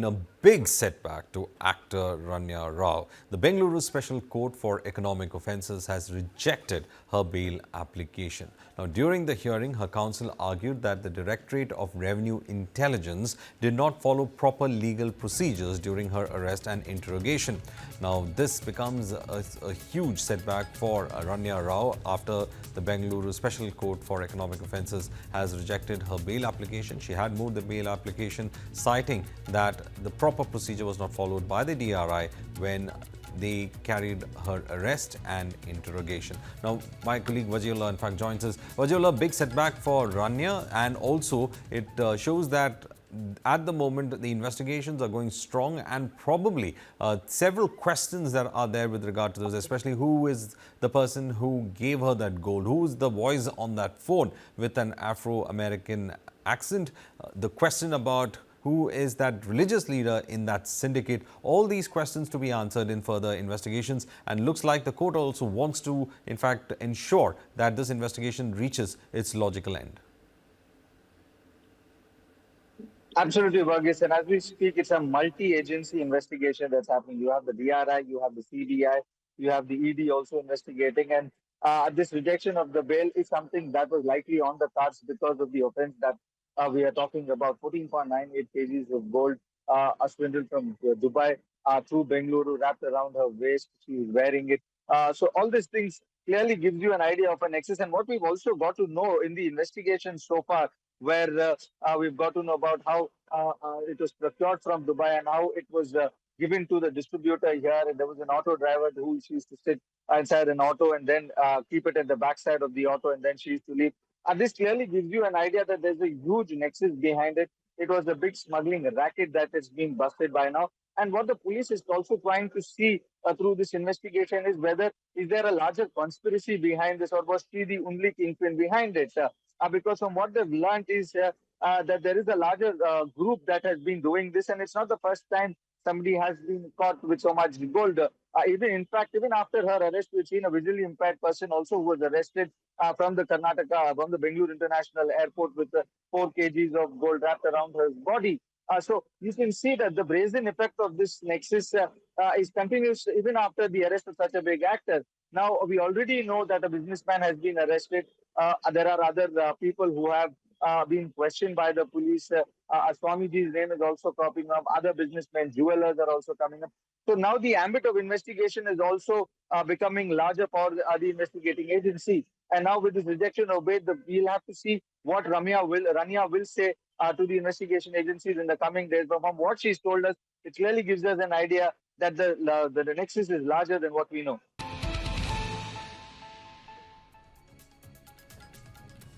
A big setback to actor Ranya Rao. The Bengaluru Special Court for Economic Offences has rejected her bail application. Now, during the hearing, her counsel argued that the Directorate of Revenue Intelligence did not follow proper legal procedures during her arrest and interrogation. Now, this becomes a huge setback for Ranya Rao after the Bengaluru Special Court for Economic Offences has rejected her bail application. She had moved the bail application, citing that the proper procedure was not followed by the DRI when they carried her arrest and interrogation. Now, my colleague Vajiullah in fact joins us. Vajiullah, big setback for Ranya, and also it shows that at the moment the investigations are going strong, and probably several questions that are there with regard to those, especially who is the person who gave her that gold, who is the voice on that phone with an Afro-American accent, the question about who is that religious leader in that syndicate. All these questions to be answered in further investigations, and looks like the court also wants to in fact ensure that this investigation reaches its logical end. Absolutely, Varghese. And as we speak, it's a multi-agency investigation that's happening. You have the DRI, you have the CBI, you have the ED also investigating. And this rejection of the bail is something that was likely on the cards because of the offense that we are talking about. 14.98 kgs of gold, a swindle from Dubai through Bengaluru, wrapped around her waist. She is wearing it. So all these things clearly gives you an idea of an excess. And what we've also got to know in the investigation so far, where we've got to know about how it was procured from Dubai and how it was given to the distributor here. And there was an auto driver who she used to sit inside an auto and then keep it at the backside of the auto, and then she used to leave. And this clearly gives you an idea that there's a huge nexus behind it. It was a big smuggling racket that is being busted by now. And what the police is also trying to see through this investigation is whether is there a larger conspiracy behind this, or was she the only kingpin behind it? Because from what they've learned is that there is a larger group that has been doing this, and it's not the first time somebody has been caught with so much gold. Even in fact, even after her arrest, we've seen a visually impaired person also who was arrested from the Karnataka, from the Bengaluru International Airport with 4 kgs of gold wrapped around her body. So you can see that the brazen effect of this nexus is continuous even after the arrest of such a big actor. Now, we already know that a businessman has been arrested. There are other people who have been questioned by the police. Swamiji's name is also cropping up. Other businessmen, jewelers are also coming up. So now the ambit of investigation is also becoming larger for the investigating agency. And now with this rejection of bail, we'll have to see what Ranya will say to the investigation agencies in the coming days. But from what she's told us, it clearly gives us an idea that the nexus is larger than what we know.